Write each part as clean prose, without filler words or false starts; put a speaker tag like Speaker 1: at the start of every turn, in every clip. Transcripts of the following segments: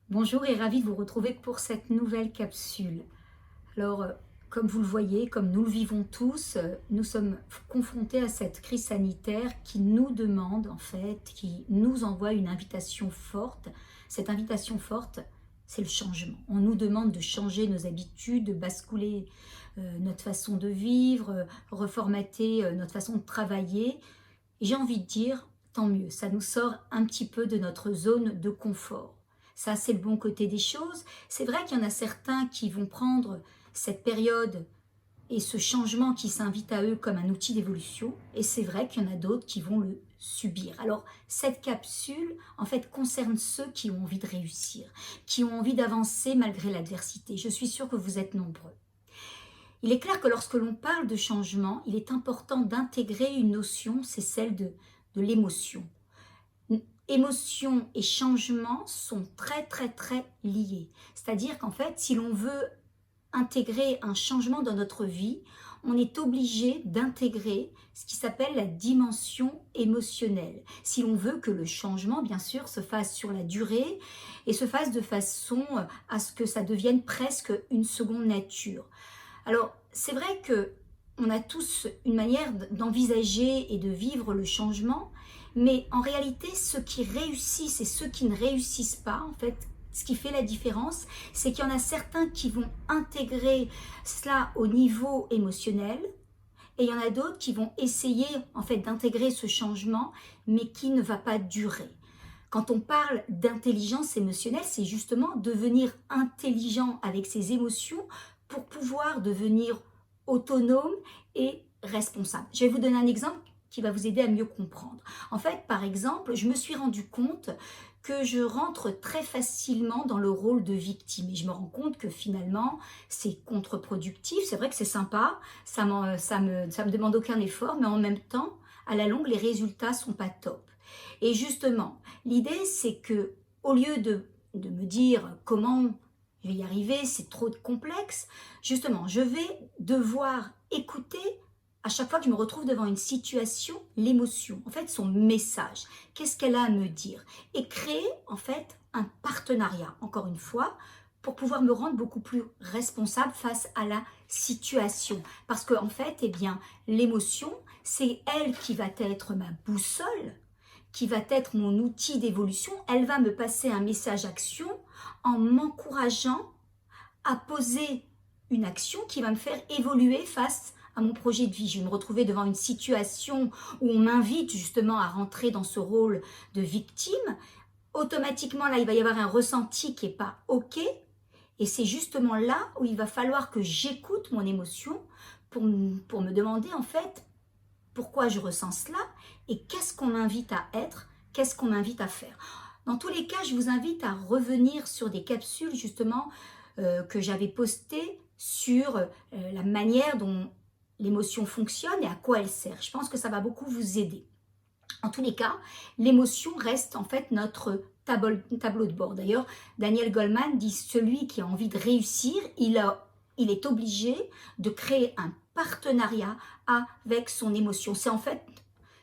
Speaker 1: Bonjour et ravi de vous retrouver pour cette nouvelle capsule. Alors, comme vous le voyez, comme nous le vivons tous, nous sommes confrontés à cette crise sanitaire qui nous demande, en fait, qui nous envoie une invitation forte. Cette invitation forte, c'est le changement. On nous demande de changer nos habitudes, de basculer notre façon de vivre, reformater notre façon de travailler. Et j'ai envie de dire, tant mieux, ça nous sort un petit peu de notre zone de confort. Ça, c'est le bon côté des choses. C'est vrai qu'il y en a certains qui vont prendre cette période et ce changement qui s'invite à eux comme un outil d'évolution. Et c'est vrai qu'il y en a d'autres qui vont le subir. Alors, cette capsule, en fait, concerne ceux qui ont envie de réussir, qui ont envie d'avancer malgré l'adversité. Je suis sûre que vous êtes nombreux. Il est clair que lorsque l'on parle de changement, il est important d'intégrer une notion, c'est celle de l'émotion. Émotion et changement sont très liés. C'est-à-dire qu'en fait, si l'on veut intégrer un changement dans notre vie, on est obligé d'intégrer ce qui s'appelle la dimension émotionnelle. Si l'on veut que le changement, bien sûr, se fasse sur la durée et se fasse de façon à ce que ça devienne presque une seconde nature. Alors, c'est vrai que on a tous une manière d'envisager et de vivre le changement, mais en réalité, ceux qui réussissent et ceux qui ne réussissent pas, en fait, ce qui fait la différence, c'est qu'il y en a certains qui vont intégrer cela au niveau émotionnel, et il y en a d'autres qui vont essayer en fait d'intégrer ce changement, mais qui ne va pas durer. Quand on parle d'intelligence émotionnelle, c'est justement devenir intelligent avec ses émotions pour pouvoir devenir autonome et responsable. Je vais vous donner un exemple qui va vous aider à mieux comprendre. En fait, par exemple, je me suis rendu compte que je rentre très facilement dans le rôle de victime et je me rends compte que finalement c'est contre-productif. C'est vrai que c'est sympa, ça me demande aucun effort, mais en même temps, à la longue, les résultats sont pas top. Et justement, l'idée c'est que au lieu de me dire comment je vais y arriver, c'est trop complexe, justement, je vais devoir écouter à chaque fois que je me retrouve devant une situation, l'émotion, en fait son message, qu'est-ce qu'elle a à me dire, et créer en fait un partenariat, encore une fois, pour pouvoir me rendre beaucoup plus responsable face à la situation. Parce que en fait, eh bien, l'émotion, c'est elle qui va être ma boussole, qui va être mon outil d'évolution. Elle va me passer un message action en m'encourageant à poser une action qui va me faire évoluer face à mon projet de vie. Je vais me retrouver devant une situation où on m'invite justement à rentrer dans ce rôle de victime. Automatiquement, là, il va y avoir un ressenti qui n'est pas OK. Et c'est justement là où il va falloir que j'écoute mon émotion pour me demander en fait pourquoi je ressens cela et qu'est-ce qu'on m'invite à être, qu'est-ce qu'on m'invite à faire. Dans tous les cas, je vous invite à revenir sur des capsules justement que j'avais postées sur la manière dont l'émotion fonctionne et à quoi elle sert. Je pense que ça va beaucoup vous aider. En tous les cas, l'émotion reste en fait notre tableau de bord. D'ailleurs, Daniel Goleman dit celui qui a envie de réussir, il est obligé de créer un partenariat avec son émotion. C'est en fait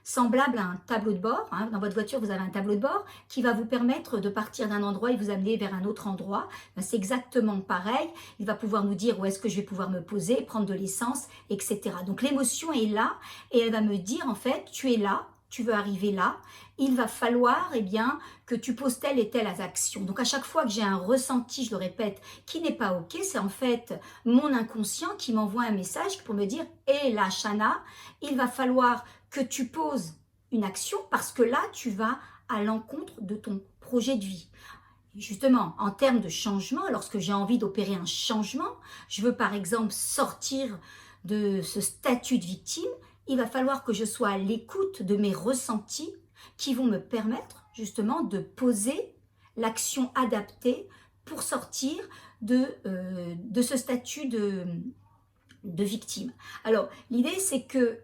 Speaker 1: semblable à un tableau de bord. Dans votre voiture, vous avez un tableau de bord qui va vous permettre de partir d'un endroit et vous amener vers un autre endroit. C'est exactement pareil. Il va pouvoir nous dire où est-ce que je vais pouvoir me poser, prendre de l'essence, etc. Donc l'émotion est là et elle va me dire en fait, tu es là, tu veux arriver là, il va falloir eh bien, que tu poses telle et telle action. Donc à chaque fois que j'ai un ressenti, je le répète, qui n'est pas OK, c'est en fait mon inconscient qui m'envoie un message pour me dire « Hé là, Chana, il va falloir que tu poses une action parce que là, tu vas à l'encontre de ton projet de vie. » Justement, en termes de changement, lorsque j'ai envie d'opérer un changement, je veux par exemple sortir de ce statut de victime, il va falloir que je sois à l'écoute de mes ressentis qui vont me permettre justement de poser l'action adaptée pour sortir de ce statut de victime. Alors, l'idée, c'est que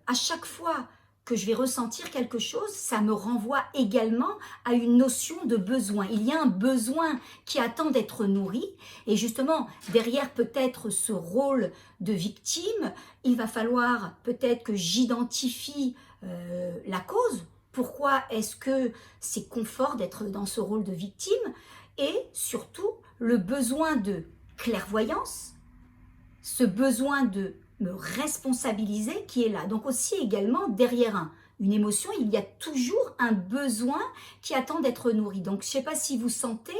Speaker 1: à chaque fois que je vais ressentir quelque chose, ça me renvoie également à une notion de besoin. Il y a un besoin qui attend d'être nourri et justement, derrière peut-être ce rôle de victime, il va falloir peut-être que j'identifie la cause. Pourquoi est-ce que c'est confort d'être dans ce rôle de victime? Et surtout, le besoin de clairvoyance, ce besoin de me responsabiliser qui est là. Donc aussi également, derrière une émotion, il y a toujours un besoin qui attend d'être nourri. Donc je ne sais pas si vous sentez,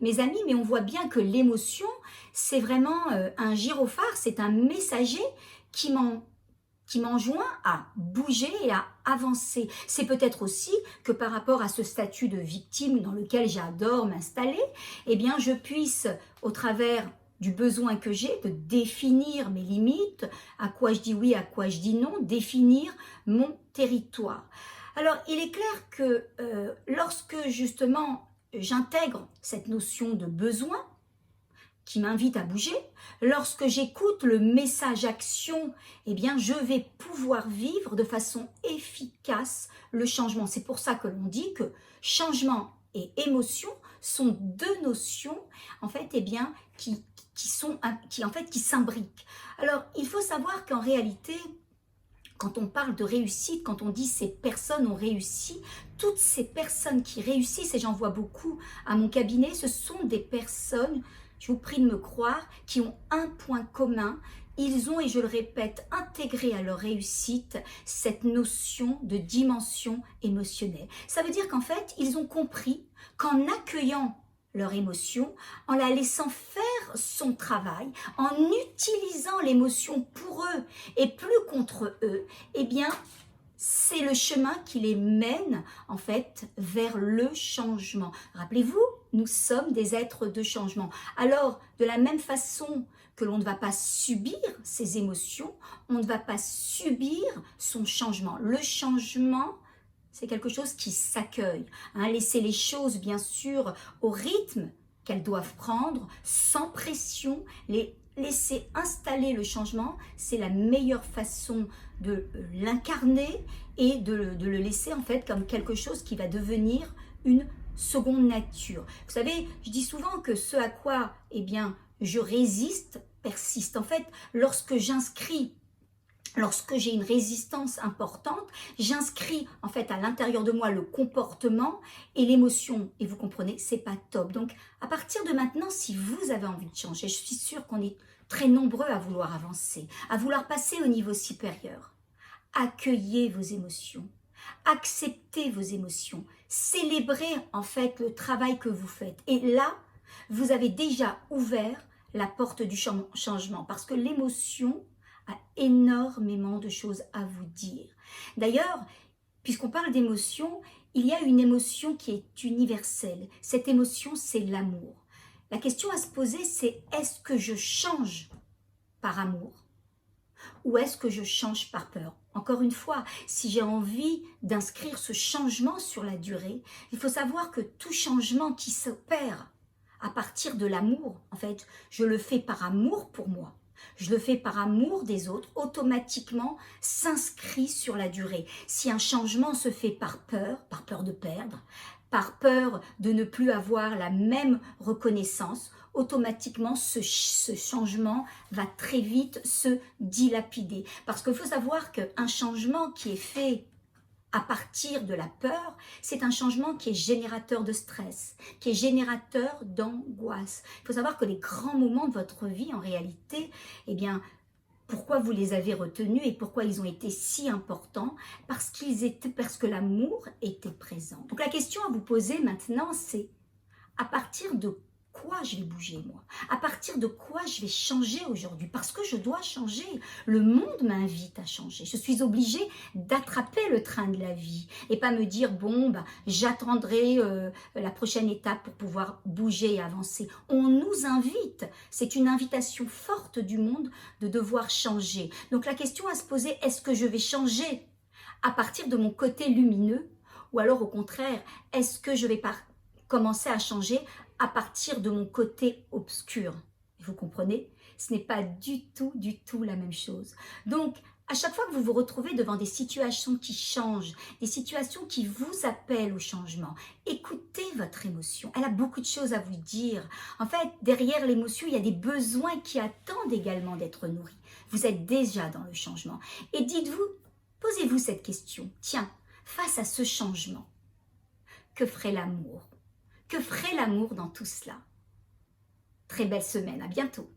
Speaker 1: mes amis, mais on voit bien que l'émotion, c'est vraiment un gyrophare, c'est un messager qui m'enjoint à bouger et à avancer. C'est peut-être aussi que par rapport à ce statut de victime dans lequel j'adore m'installer, eh bien je puisse, au travers du besoin que j'ai de définir mes limites, à quoi je dis oui, à quoi je dis non, définir mon territoire. Alors, il est clair que lorsque justement j'intègre cette notion de besoin qui m'invite à bouger, lorsque j'écoute le message action, eh bien je vais pouvoir vivre de façon efficace le changement. C'est pour ça que l'on dit que changement et émotion sont deux notions en fait, eh bien, qui s'imbriquent. Alors, il faut savoir qu'en réalité, quand on parle de réussite, quand on dit ces personnes ont réussi, toutes ces personnes qui réussissent, et j'en vois beaucoup à mon cabinet, ce sont des personnes, je vous prie de me croire, qui ont un point commun. Ils ont, et je le répète, intégré à leur réussite cette notion de dimension émotionnelle. Ça veut dire qu'en fait, ils ont compris qu'en accueillant leur émotion, en la laissant faire son travail, en utilisant l'émotion pour eux et plus contre eux, eh bien, c'est le chemin qui les mène en fait vers le changement. Rappelez-vous, nous sommes des êtres de changement. Alors, de la même façon que l'on ne va pas subir ses émotions, on ne va pas subir son changement. Le changement, c'est quelque chose qui s'accueille. Laisser les choses, bien sûr, au rythme qu'elles doivent prendre, sans pression, les laisser installer le changement, c'est la meilleure façon de l'incarner et de le laisser en fait comme quelque chose qui va devenir une seconde nature. Vous savez, je dis souvent que ce à quoi, eh bien, je résiste, persiste. En fait, lorsque j'ai une résistance importante, j'inscris en fait à l'intérieur de moi le comportement et l'émotion. Et vous comprenez, c'est pas top. Donc, à partir de maintenant, si vous avez envie de changer, je suis sûre qu'on est très nombreux à vouloir avancer, à vouloir passer au niveau supérieur. Accueillez vos émotions, acceptez vos émotions, célébrez en fait le travail que vous faites. Et là, vous avez déjà ouvert la porte du changement parce que l'émotion a énormément de choses à vous dire. D'ailleurs, puisqu'on parle d'émotion, il y a une émotion qui est universelle. Cette émotion, c'est l'amour. La question à se poser, c'est est-ce que je change par amour ou est-ce que je change par peur? Encore une fois, si j'ai envie d'inscrire ce changement sur la durée, il faut savoir que tout changement qui s'opère à partir de l'amour, en fait, je le fais par amour pour moi. Je le fais par amour des autres, automatiquement s'inscrit sur la durée. Si un changement se fait par peur de perdre, par peur de ne plus avoir la même reconnaissance, automatiquement ce changement va très vite se dilapider. Parce qu'il faut savoir qu'un changement qui est fait à partir de la peur, c'est un changement qui est générateur de stress, qui est générateur d'angoisse. Il faut savoir que les grands moments de votre vie, en réalité, eh bien, pourquoi vous les avez retenus et pourquoi ils ont été si importants? Parce que l'amour était présent. Donc la question à vous poser maintenant, c'est à partir de quoi je vais bouger moi? À partir de quoi je vais changer aujourd'hui? Parce que je dois changer. Le monde m'invite à changer. Je suis obligée d'attraper le train de la vie et pas me dire bon, j'attendrai la prochaine étape pour pouvoir bouger et avancer. On nous invite. C'est une invitation forte du monde de devoir changer. Donc la question à se poser, est-ce que je vais changer à partir de mon côté lumineux ou alors au contraire, est-ce que je vais commencer à changer à partir de mon côté obscur? Vous comprenez? Ce n'est pas du tout la même chose. Donc, à chaque fois que vous vous retrouvez devant des situations qui changent, des situations qui vous appellent au changement, écoutez votre émotion. Elle a beaucoup de choses à vous dire. En fait, derrière l'émotion, il y a des besoins qui attendent également d'être nourris. Vous êtes déjà dans le changement. Et dites-vous, posez-vous cette question. Tiens, face à ce changement. Que ferait l'amour? Que ferait l'amour dans tout cela? Très belle semaine, à bientôt.